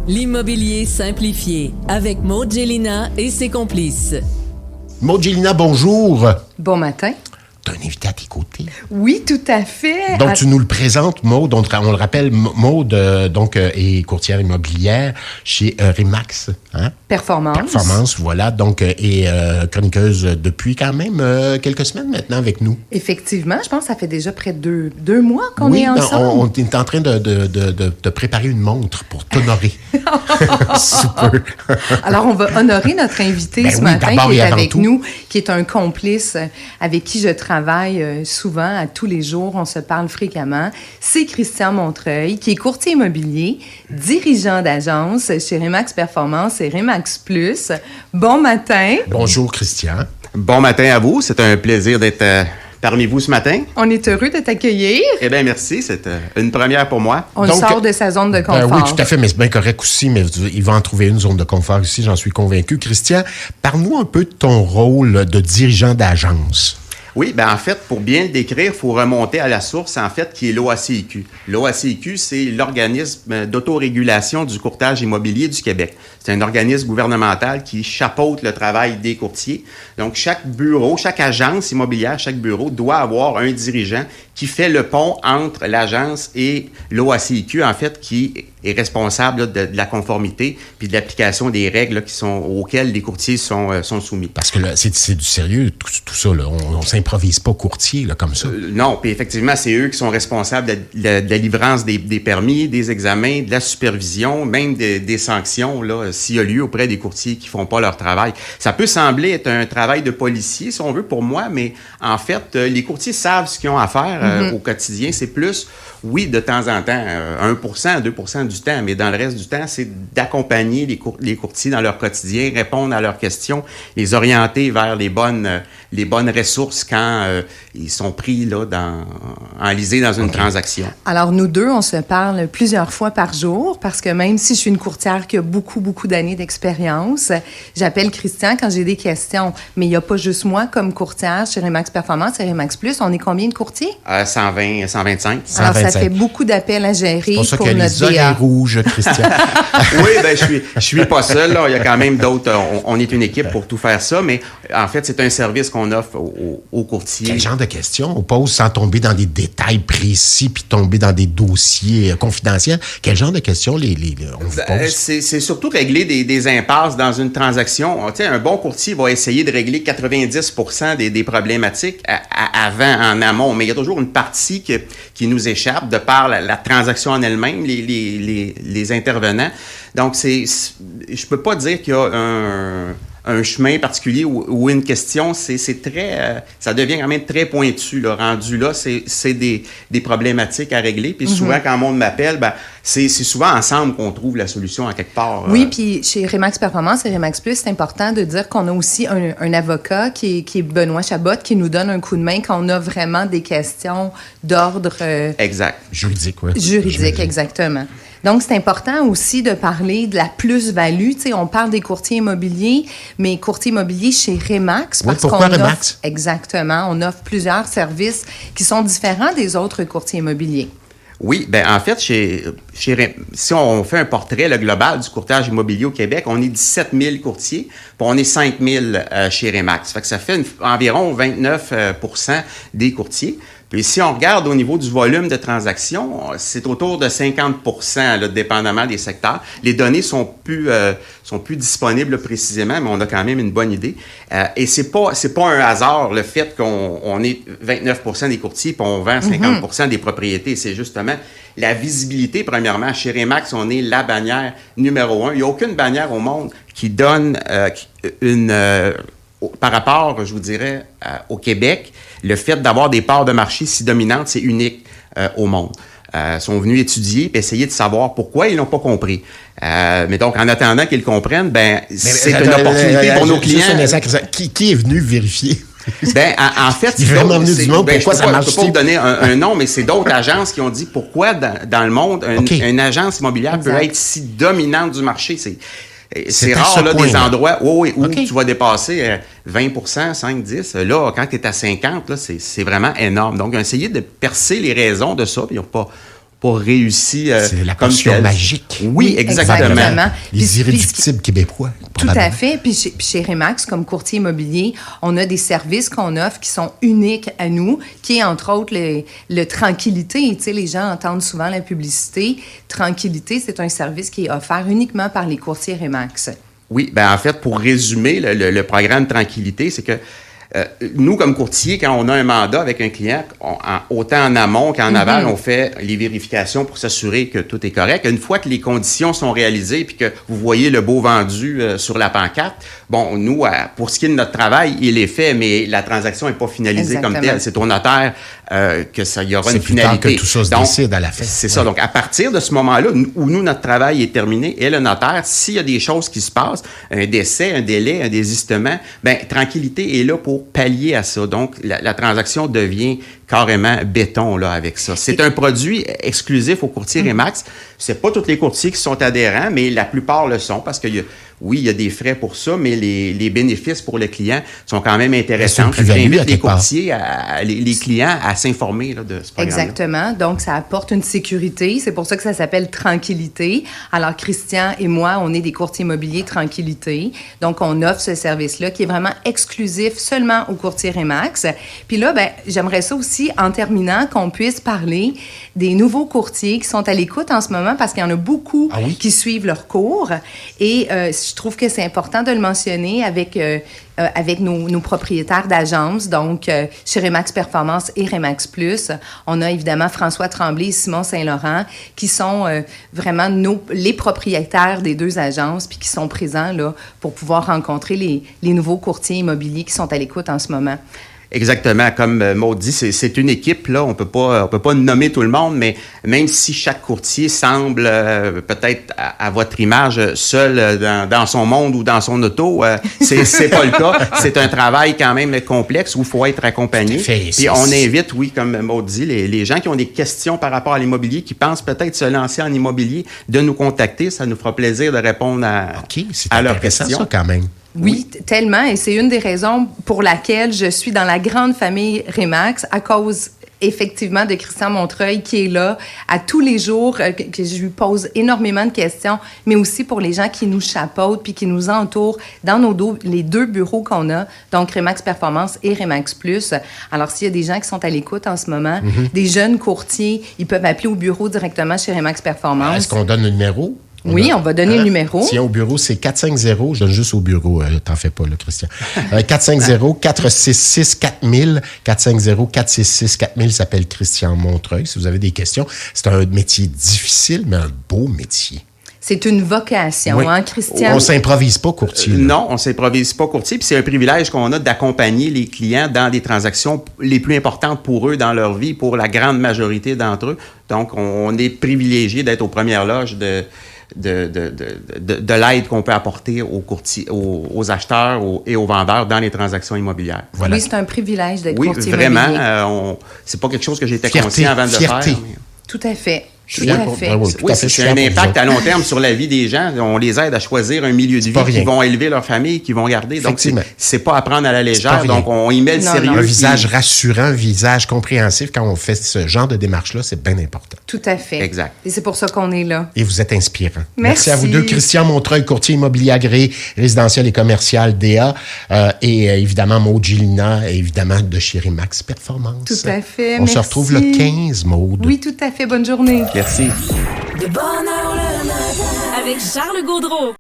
L'immobilier simplifié avec Maud Gélina et ses complices. Maud Gélina, bonjour. Bon matin. T'as un invité à tes côtés. Oui, tout à fait. Donc, tu nous le présentes, Maud. On le rappelle, Maud est courtière immobilière chez Remax. Hein? Performance, voilà. Donc, et chroniqueuse depuis quand même quelques semaines maintenant avec nous. Effectivement, je pense que ça fait déjà près de deux mois qu'on est ensemble. On est en train de préparer une montre pour t'honorer. Super. Alors, on va honorer notre invité ce matin qui est avec nous, qui est un complice avec qui je travaille souvent, à tous les jours. On se parle fréquemment. C'est Christian Montreuil, qui est courtier immobilier, dirigeant d'agence chez Remax Performance et Remax Plus. Bon matin. Bonjour, Christian. Bon matin à vous. C'est un plaisir d'être parmi vous ce matin. On est heureux de t'accueillir. Eh bien, merci. C'est une première pour moi. On sort de sa zone de confort. Oui, tout à fait, mais c'est bien correct aussi, mais il va en trouver une zone de confort ici, j'en suis convaincu. Christian, parle-nous un peu de ton rôle de dirigeant d'agence. Oui, bien en fait, pour bien le décrire, il faut remonter à la source, en fait, qui est l'OACIQ. L'OACIQ, c'est l'organisme d'autorégulation du courtage immobilier du Québec. C'est un organisme gouvernemental qui chapeaute le travail des courtiers. Donc, chaque bureau, chaque agence immobilière, chaque bureau doit avoir un dirigeant qui fait le pont entre l'agence et l'OACIQ, en fait, qui est responsable là, de la conformité puis de l'application des règles là, auxquelles les courtiers sont soumis. Parce que là, c'est du sérieux, tout ça. Là. On s'improvise pas courtier là, comme ça. Non, puis effectivement, c'est eux qui sont responsables de la livrance des permis, des examens, de la supervision, même des sanctions, là, s'il y a lieu auprès des courtiers qui font pas leur travail. Ça peut sembler être un travail de policier, si on veut, pour moi, mais en fait, les courtiers savent ce qu'ils ont à faire au quotidien. C'est plus, oui, de temps en temps, 1%, 2% du temps, mais dans le reste du temps, c'est d'accompagner les courtiers dans leur quotidien, répondre à leurs questions, les orienter vers les bonnes ressources quand ils sont pris là, enlisés dans une transaction. Alors, nous deux, on se parle plusieurs fois par jour parce que même si je suis une courtière qui a beaucoup, beaucoup d'années d'expérience, j'appelle Christian quand j'ai des questions. Mais il n'y a pas juste moi comme courtière chez Remax Performance et Remax Plus. On est combien de courtiers? 120, 125. Alors, ça fait beaucoup d'appels à gérer pour ça pour que notre les oreilles rouges, Christian. Oui, ben je suis pas seul. Là. Il y a quand même d'autres. On est une équipe pour tout faire ça, mais en fait, c'est un service qu'on offre aux courtiers. Quel genre de questions on pose sans tomber dans des détails précis puis tomber dans des dossiers confidentiels? Quel genre de questions on vous pose? C'est surtout régler des impasses dans une transaction. Tu sais, un bon courtier va essayer de régler 90% des problématiques avant, en amont, mais il y a toujours une partie qui nous échappe de par la transaction en elle-même, les intervenants. Donc, je peux pas dire qu'il y a un chemin particulier ou une question, c'est très, ça devient quand même très pointu, là. Rendu là, c'est des problématiques à régler. Puis souvent, quand le monde m'appelle, ben, c'est souvent ensemble qu'on trouve la solution à quelque part. Oui, puis chez Remax Performance et Remax Plus, c'est important de dire qu'on a aussi un avocat qui est Benoît Chabot, qui nous donne un coup de main quand on a vraiment des questions d'ordre... Exact. Juridique, oui. Juridique, exactement. Donc, c'est important aussi de parler de la plus-value. Tu sais, on parle des courtiers immobiliers, mais courtiers immobiliers chez Remax. Oui, pourquoi Remax? Exactement. On offre plusieurs services qui sont différents des autres courtiers immobiliers. Oui, ben en fait, si on fait un portrait global du courtage immobilier au Québec, on est 17 000 courtiers, puis on est 5 000 chez Remax. Fait que ça fait environ 29% des courtiers. Puis si on regarde au niveau du volume de transactions, c'est autour de 50%, là, dépendamment des secteurs. Les données sont plus disponibles là, précisément, mais on a quand même une bonne idée. Et c'est pas un hasard le fait qu'on est 29% des courtiers puis on vend 50% des propriétés. C'est justement la visibilité, premièrement. Chez Remax, on est la bannière numéro 1. Il n'y a aucune bannière au monde qui donne par rapport, je vous dirais, au Québec, le fait d'avoir des parts de marché si dominantes, c'est unique au monde. Ils sont venus étudier et essayer de savoir pourquoi ils n'ont pas compris. Mais donc, en attendant qu'ils le comprennent, c'est une opportunité pour nos clients. Qui est venu vérifier? Ben, en fait, il est vraiment venu du monde. Pourquoi ça marche? Je ne peux pas vous donner un nom, mais c'est d'autres agences qui ont dit pourquoi dans le monde, une agence immobilière peut être si dominante du marché. C'est rare, là, des endroits où tu vas dépasser 20%, 5, 10. Là, quand tu es à 50, là, c'est vraiment énorme. Donc, essayer de percer les raisons de ça, puis ils n'ont pas pas réussi. C'est la potion magique. Oui, exactement. Les irréductibles québécois. Tout à fait. Puis chez Remax, comme courtier immobilier, on a des services qu'on offre qui sont uniques à nous, qui est entre autres le Tranquillité. Tu sais, les gens entendent souvent la publicité. Tranquillité, c'est un service qui est offert uniquement par les courtiers Remax. Oui, en fait, pour résumer, le programme Tranquillité, c'est que nous, comme courtier, quand on a un mandat avec un client, autant en amont qu'en aval, on fait les vérifications pour s'assurer que tout est correct. Une fois que les conditions sont réalisées puis que vous voyez le beau vendu sur la pancarte, bon, nous, pour ce qui est de notre travail, il est fait, mais la transaction n'est pas finalisée comme telle. C'est au notaire que ça y aura une finalité. C'est plus tard que tout ça se décide à la fin. C'est ça. Donc, à partir de ce moment-là, où nous, notre travail est terminé, et le notaire, s'il y a des choses qui se passent, un décès, un délai, un désistement, Tranquillité est là pour pallier à ça. Donc, la transaction devient carrément béton là, avec ça. C'est un produit exclusif aux courtiers Remax. C'est pas tous les courtiers qui sont adhérents, mais la plupart le sont parce que il y a des frais pour ça, mais les bénéfices pour le client sont quand même intéressants. J'invite les courtiers, les clients à s'informer là, de ce programme. Exactement. Donc, ça apporte une sécurité. C'est pour ça que ça s'appelle Tranquillité. Alors, Christian et moi, on est des courtiers immobiliers Tranquillité. Donc, on offre ce service-là qui est vraiment exclusif seulement aux courtiers Remax. Puis là, j'aimerais ça aussi, en terminant, qu'on puisse parler des nouveaux courtiers qui sont à l'écoute en ce moment parce qu'il y en a beaucoup qui suivent leur cours. Et je trouve que c'est important de le mentionner avec nos propriétaires d'agences. Donc, chez Remax Performance et Remax Plus, on a évidemment François Tremblay et Simon Saint-Laurent qui sont vraiment les propriétaires des deux agences puis qui sont présents là pour pouvoir rencontrer les nouveaux courtiers immobiliers qui sont à l'écoute en ce moment. Exactement. Comme Maud dit, c'est une équipe, là. On peut pas nommer tout le monde, mais même si chaque courtier semble peut-être à votre image seul dans son monde ou dans son auto, c'est pas le cas. C'est un travail quand même complexe où il faut être accompagné. Puis on invite, comme Maud dit, les gens qui ont des questions par rapport à l'immobilier, qui pensent peut-être se lancer en immobilier, de nous contacter. Ça nous fera plaisir de répondre à leurs questions. Ça, quand même. Oui, tellement. Et c'est une des raisons pour laquelle je suis dans la grande famille Remax, à cause effectivement de Christian Montreuil qui est là à tous les jours, que je lui pose énormément de questions, mais aussi pour les gens qui nous chapeautent puis qui nous entourent dans les deux bureaux qu'on a, donc Remax Performance et Remax Plus. Alors, s'il y a des gens qui sont à l'écoute en ce moment, des jeunes courtiers, ils peuvent appeler au bureau directement chez Remax Performance. Est-ce qu'on donne le numéro? Oui, on va donner le numéro. Tiens, au bureau, c'est 450, je donne juste au bureau, t'en fais pas, là, Christian. 450-466-4000, 450-466-4000, s'appelle Christian Montreuil. Si vous avez des questions, c'est un métier difficile, mais un beau métier. C'est une vocation, Christian? On s'improvise pas courtier. Non, on s'improvise pas courtier. Puis c'est un privilège qu'on a d'accompagner les clients dans des transactions les plus importantes pour eux dans leur vie, pour la grande majorité d'entre eux. Donc, on est privilégié d'être aux premières loges de l'aide qu'on peut apporter aux courtiers, aux acheteurs et aux vendeurs dans les transactions immobilières. Voilà. Oui, c'est un privilège d'être courtier immobilier. Oui, vraiment. C'est pas quelque chose que j'étais conscient avant de le faire. Mais... Tout à fait. C'est un impact à long terme sur la vie des gens. On les aide à choisir un milieu de vie qui vont élever leur famille, qui vont garder. Donc, c'est pas à prendre à la légère. Donc, on y met le sérieux. Un visage rassurant, un visage compréhensif. Quand on fait ce genre de démarche-là, c'est bien important. Tout à fait. Exact. Et c'est pour ça qu'on est là. Et vous êtes inspirant. Merci à vous deux. Christian Montreuil, courtier immobilier agréé, résidentiel et commercial DA. Et évidemment, Maud Gélina, évidemment, de chez Remax Performance. Tout à fait. On se retrouve le 15, Maud. Oui, tout à fait. Bonne journée. Merci. De bonne heure le matin avec Charles Gaudreau.